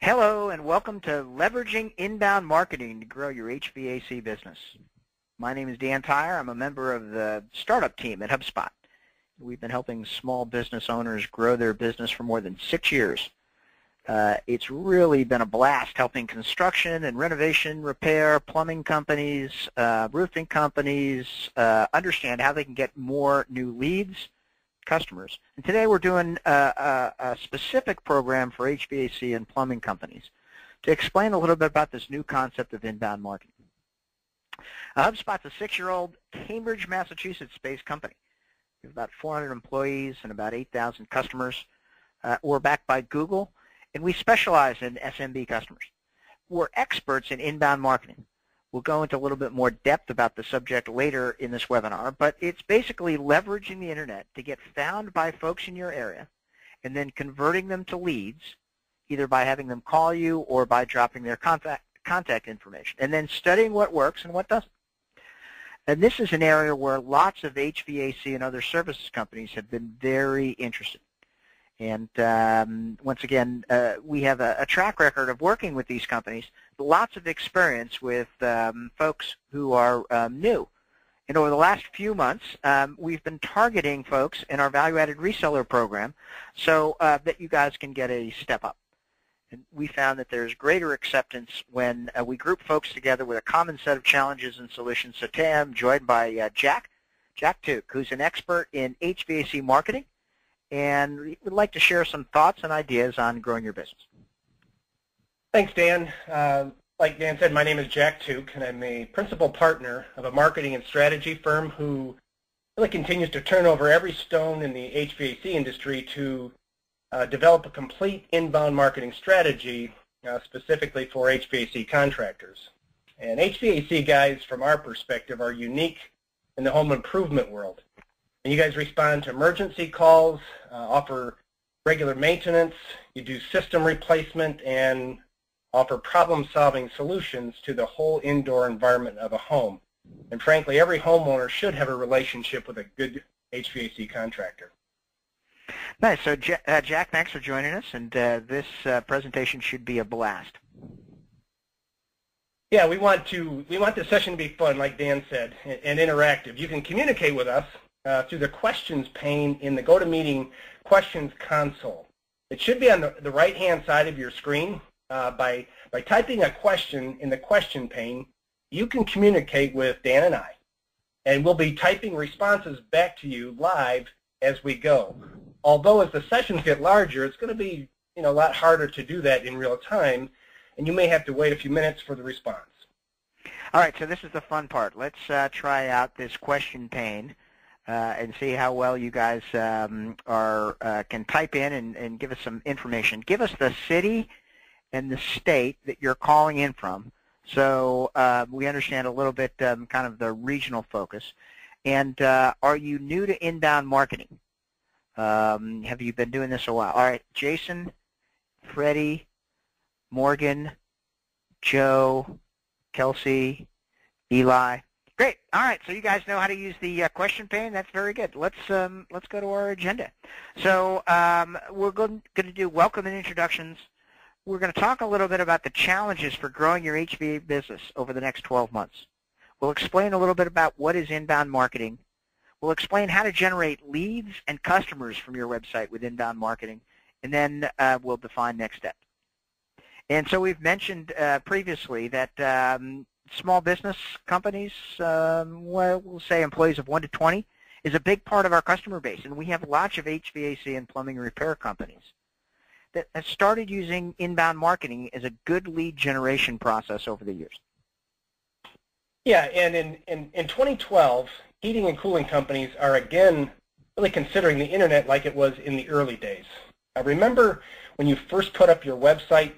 Hello and welcome to Leveraging Inbound Marketing to Grow Your HVAC Business. My name is Dan Tyre. I'm a member of the startup team at HubSpot. We've been helping small business owners grow their business for more than 6 years. It's really been a blast helping construction and renovation, repair, plumbing companies, roofing companies understand how they can get more new leads, customers. And today we're doing a specific program for HVAC and plumbing companies to explain a little bit about this new concept of inbound marketing. HubSpot's a 6-year-old Cambridge, Massachusetts-based company. We have about 400 employees and about 8,000 customers. We're backed by Google, and we specialize in SMB customers. We're experts in inbound marketing. We'll go into a little bit more depth about the subject later in this webinar, but it's basically leveraging the internet to get found by folks in your area and then converting them to leads, either by having them call you or by dropping their contact information, and then studying what works and what doesn't. And this is an area where lots of HVAC and other services companies have been very interested. And once again, we have a track record of working with these companies, lots of experience with folks who are new. And over the last few months, we've been targeting folks in our value-added reseller program so that you guys can get a step up. And we found that there's greater acceptance when we group folks together with a common set of challenges and solutions. So today I'm joined by Jack Tuke, who's an expert in HVAC marketing, and we would like to share some thoughts and ideas on growing your business. Thanks, Dan. Like Dan said, my name is Jack Tuke, and I'm a principal partner of a marketing and strategy firm who really continues to turn over every stone in the HVAC industry to develop a complete inbound marketing strategy specifically for HVAC contractors. And HVAC guys, from our perspective, are unique in the home improvement world. And you guys respond to emergency calls, offer regular maintenance, you do system replacement, and offer problem-solving solutions to the whole indoor environment of a home. And frankly, every homeowner should have a relationship with a good HVAC contractor. Nice. So, Jack, thanks for joining us, and this presentation should be a blast. Yeah, we want the session to be fun, like Dan said, and interactive. You can communicate with us through the questions pane in the GoToMeeting questions console. It should be on the right-hand side of your screen. By typing a question in the question pane, you can communicate with Dan and I, and we'll be typing responses back to you live as we go. Although as the sessions get larger, it's going to be a lot harder to do that in real time, and you may have to wait a few minutes for the response. All right, so this is the fun part. Let's try out this question pane. And see how well you guys can type in and give us some information. Give us the city and the state that you're calling in from, so we understand a little bit kind of the regional focus. And are you new to inbound marketing? Have you been doing this a while? All right, Jason, Freddie, Morgan, Joe, Kelsey, Eli. Great. All right. So you guys know how to use the question pane. That's very good. Let's go to our agenda. So we're going to do welcome and introductions. We're going to talk a little bit about the challenges for growing your HVAC business over the next 12 months. We'll explain a little bit about what is inbound marketing. We'll explain how to generate leads and customers from your website with inbound marketing, and then we'll define next steps. And so we've mentioned previously that small business companies, we'll say employees of 1 to 20, is a big part of our customer base, and we have lots of HVAC and plumbing repair companies that have started using inbound marketing as a good lead generation process over the years. Yeah, and in 2012, heating and cooling companies are again really considering the internet like it was in the early days. I remember when you first put up your website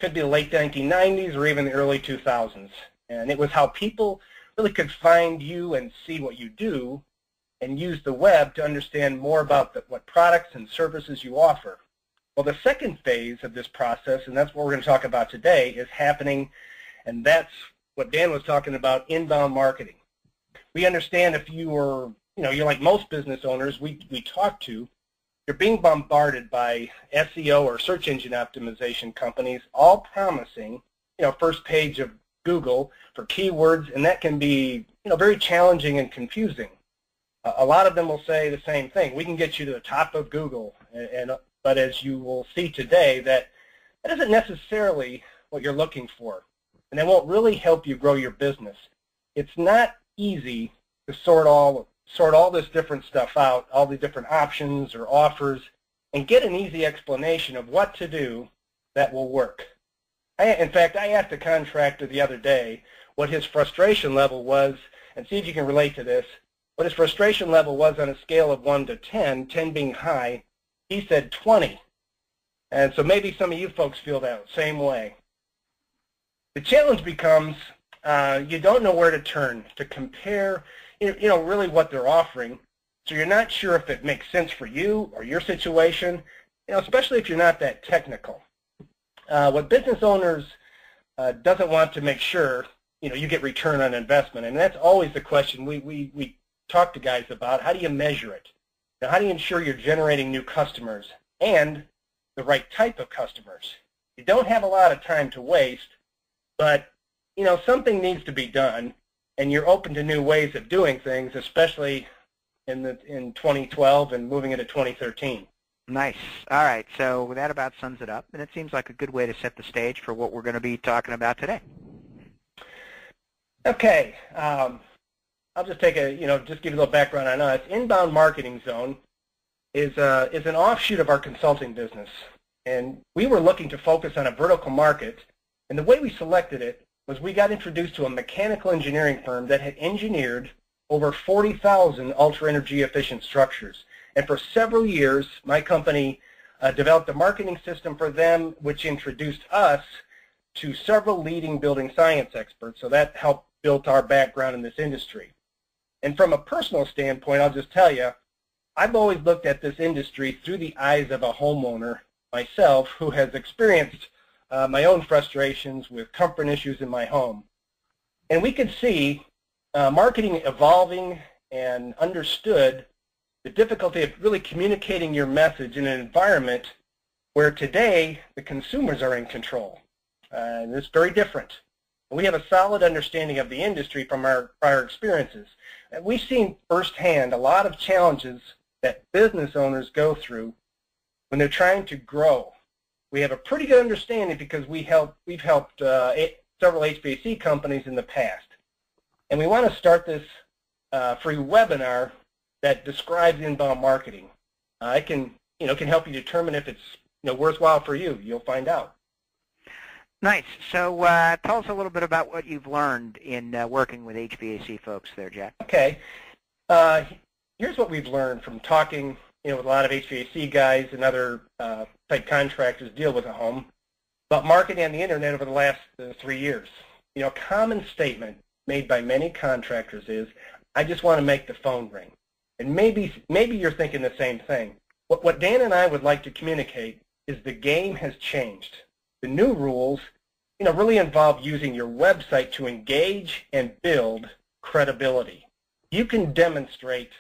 could be the late 1990s or even the early 2000s. And it was how people really could find you and see what you do and use the web to understand more about what products and services you offer. Well, the second phase of this process, and that's what we're going to talk about today, is happening, and that's what Dan was talking about, inbound marketing. We understand if you're like most business owners we talk to, you're being bombarded by SEO or search engine optimization companies, all promising, first page of Google for keywords, and that can be, very challenging and confusing. A lot of them will say the same thing. We can get you to the top of Google, but as you will see today, that isn't necessarily what you're looking for, and it won't really help you grow your business. It's not easy to sort all this different stuff out, all the different options or offers, and get an easy explanation of what to do that will work. In fact, I asked a contractor the other day what his frustration level was, and see if you can relate to this, what his frustration level was on a scale of 1 to 10, 10 being high. He said 20. And so maybe some of you folks feel that same way. The challenge becomes you don't know where to turn to compare, really what they're offering. So you're not sure if it makes sense for you or your situation, especially if you're not that technical. What business owners doesn't want to make sure, you get return on investment, and that's always the question we talk to guys about. How do you measure it? Now, how do you ensure you're generating new customers and the right type of customers? You don't have a lot of time to waste, but something needs to be done, and you're open to new ways of doing things, especially in 2012 and moving into 2013. Nice. All right, so that about sums it up, and it seems like a good way to set the stage for what we're going to be talking about today. Okay, I'll just take just give you a little background on us. Inbound Marketing Zone is an offshoot of our consulting business, and we were looking to focus on a vertical market, and the way we selected it was we got introduced to a mechanical engineering firm that had engineered over 40,000 ultra-energy efficient structures. And for several years, my company developed a marketing system for them, which introduced us to several leading building science experts. So that helped build our background in this industry. And from a personal standpoint, I'll just tell you, I've always looked at this industry through the eyes of a homeowner myself who has experienced my own frustrations with comfort issues in my home. And we could see marketing evolving and understood the difficulty of really communicating your message in an environment where today the consumers are in control. And it's very different. And we have a solid understanding of the industry from our prior experiences. And we've seen firsthand a lot of challenges that business owners go through when they're trying to grow. We have a pretty good understanding because we've helped several HVAC companies in the past. And we want to start this free webinar that describes inbound marketing. It can help you determine if it's worthwhile for you. You'll find out. Nice. So tell us a little bit about what you've learned in working with HVAC folks there, Jack. Okay. Here's what we've learned from talking with a lot of HVAC guys and other type contractors deal with a home about marketing on the internet over the last 3 years. A common statement made by many contractors is, I just want to make the phone ring. And maybe you're thinking the same thing. What Dan and I would like to communicate is the game has changed. The new rules, really involve using your website to engage and build credibility. You can demonstrate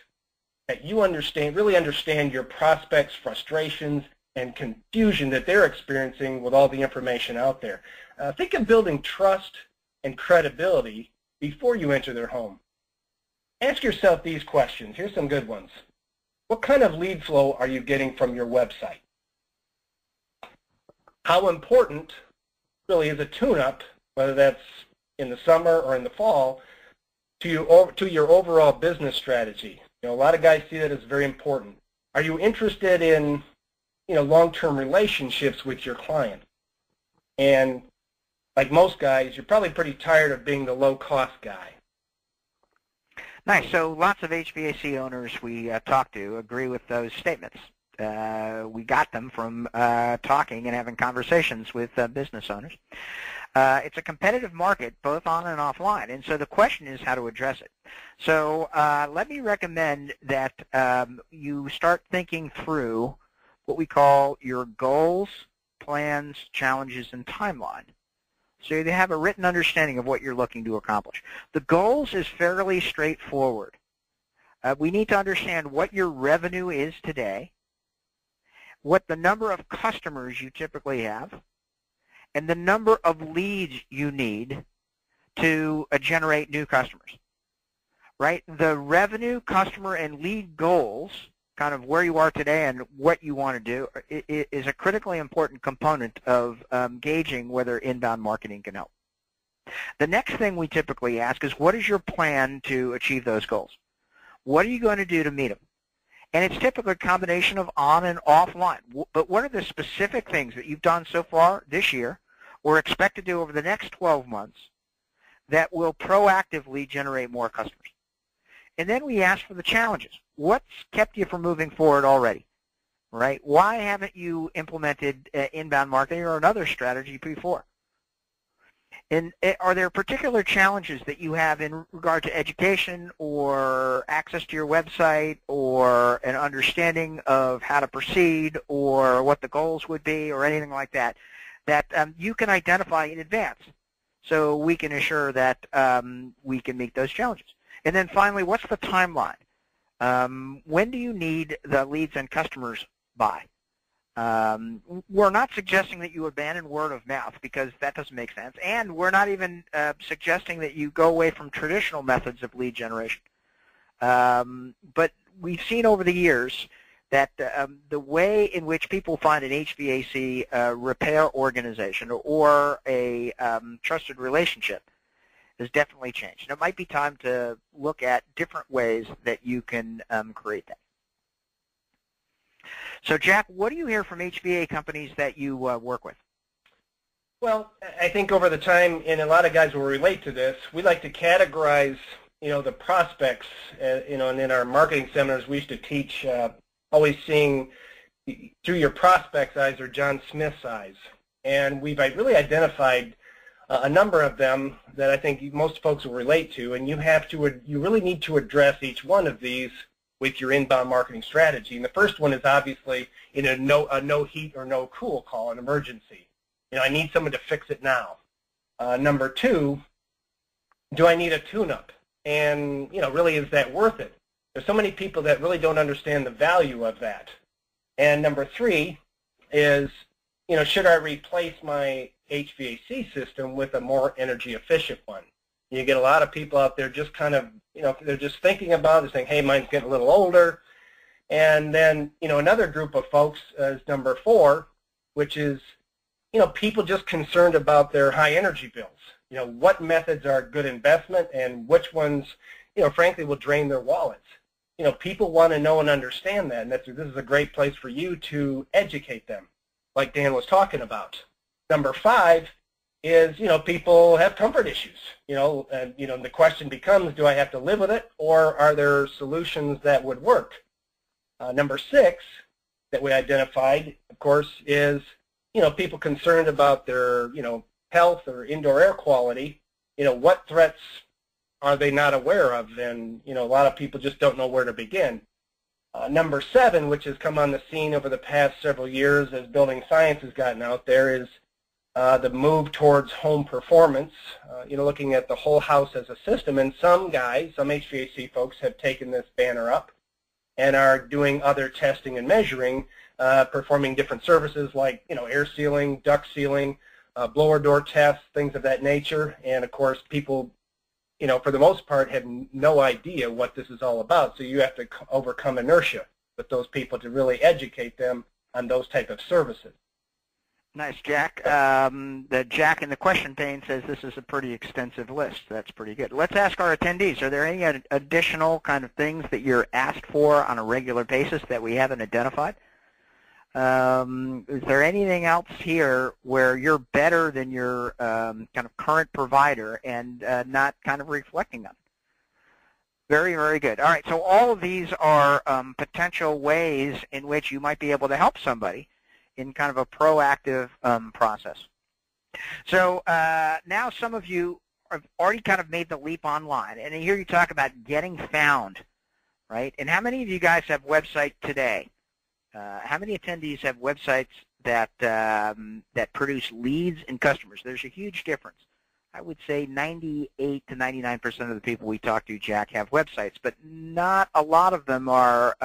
that you really understand your prospects' frustrations and confusion that they're experiencing with all the information out there. Think of building trust and credibility before you enter their home. Ask yourself these questions. Here's some good ones. What kind of lead flow are you getting from your website? How important really is a tune-up, whether that's in the summer or in the fall, to your overall business strategy? A lot of guys see that as very important. Are you interested in long-term relationships with your client? And like most guys, you're probably pretty tired of being the low-cost guy. Nice. So lots of HVAC owners we talk to agree with those statements. We got them from talking and having conversations with business owners. It's a competitive market, both on and offline, and so the question is how to address it. So let me recommend that you start thinking through what we call your goals, plans, challenges, and timeline. So you have a written understanding of what you're looking to accomplish. The goals is fairly straightforward. We need to understand what your revenue is today, what the number of customers you typically have, and the number of leads you need to generate new customers, right? The revenue, customer, and lead goals, kind of where you are today and what you want to do, is a critically important component of gauging whether inbound marketing can help. The next thing we typically ask is, what is your plan to achieve those goals? What are you going to do to meet them? And it's typically a combination of on and offline. But what are the specific things that you've done so far this year or expect to do over the next 12 months that will proactively generate more customers? And then we ask for the challenges. What's kept you from moving forward already, right? Why haven't you implemented inbound marketing or another strategy before? And are there particular challenges that you have in regard to education or access to your website or an understanding of how to proceed or what the goals would be or anything like that, that you can identify in advance so we can assure that we can meet those challenges? And then finally, what's the timeline? When do you need the leads and customers by? We're not suggesting that you abandon word of mouth because that doesn't make sense, and we're not even suggesting that you go away from traditional methods of lead generation. But we've seen over the years that the way in which people find an HVAC repair organization or a trusted relationship has definitely changed. And it might be time to look at different ways that you can create that. So, Jack, what do you hear from HVAC companies that you work with? Well, I think over the time, and a lot of guys will relate to this, we like to categorize, the prospects, and in our marketing seminars, we used to teach always seeing through your prospect's eyes or John Smith's eyes. And we've really identified a number of them that I think most folks will relate to, and you really need to address each one of these with your inbound marketing strategy. And the first one is obviously a no heat or no cool call, an emergency. I need someone to fix it now. Number two, do I need a tune-up? And really, is that worth it? There's so many people that really don't understand the value of that. And number three is, should I replace my HVAC system with a more energy efficient one? You get a lot of people out there just kind of, they're just thinking about it, saying, hey, mine's getting a little older. And then, another group of folks is number four, which is, people just concerned about their high energy bills. What methods are a good investment and which ones, frankly, will drain their wallets. People want to know and understand that, and this is a great place for you to educate them, like Dan was talking about. Number five is, people have comfort issues, and, the question becomes, do I have to live with it, or are there solutions that would work? Number six that we identified, of course, is, people concerned about their, health or indoor air quality. What threats are they not aware of? And, a lot of people just don't know where to begin. Number seven, which has come on the scene over the past several years as building science has gotten out there, is the move towards home performance, looking at the whole house as a system. And some HVAC folks have taken this banner up and are doing other testing and measuring, performing different services like, air sealing, duct sealing, blower door tests, things of that nature. And, of course, people, for the most part have no idea what this is all about. So you have to overcome inertia with those people to really educate them on those type of services. Nice, Jack. The Jack in the question pane says this is a pretty extensive list. That's pretty good. Let's ask our attendees, are there any additional kind of things that you're asked for on a regular basis that we haven't identified? Is there anything else here where you're better than your kind of current provider and not kind of reflecting on? Very, very good. All right, so all of these are potential ways in which you might be able to help somebody in kind of a proactive process. So now some of you have already kind of made the leap online, and I hear you talk about getting found, right? And how many of you guys have websites today? How many attendees have websites that that produce leads and customers? There's a huge difference. I would say 98 to 99% of the people we talk to, Jack, have websites, but not a lot of them are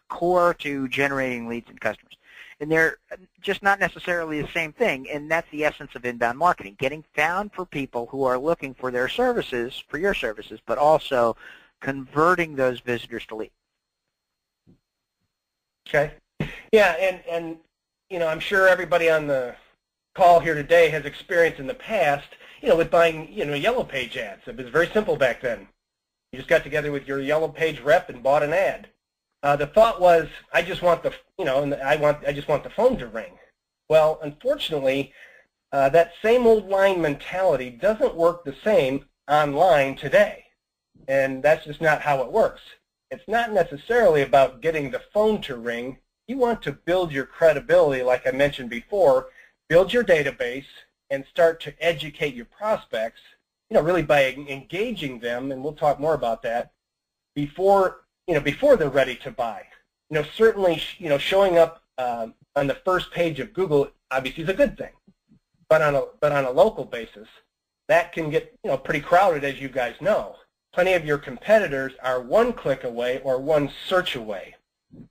core to generating leads and customers. And they're just not necessarily the same thing, and that's the essence of inbound marketing, getting found for people who are looking for their services, for your services, but also converting those visitors to leads. Okay. Yeah, and I'm sure everybody on the call here today has experience in the past, with buying, Yellow Page ads. It was very simple back then. You just got together with your Yellow Page rep and bought an ad. The thought was, I just want the, I just want the phone to ring. Well, unfortunately, that same old line mentality doesn't work the same online today, and that's just not how it works. It's not necessarily about getting the phone to ring. You want to build your credibility, like I mentioned before, build your database, and start to educate your prospects, really by engaging them, and we'll talk more about that, before they're ready to buy. Certainly, showing up on the first page of Google obviously is a good thing, but on a local basis, that can get pretty crowded, as you guys know. Plenty of your competitors are one click away or one search away.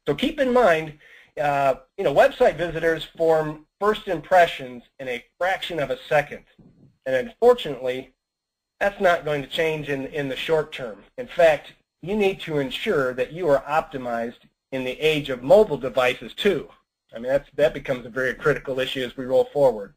So keep in mind, website visitors form first impressions in a fraction of a second, and unfortunately, that's not going to change in the short term. In fact, you need to ensure that you are optimized in the age of mobile devices too. I mean, that becomes a very critical issue as we roll forward.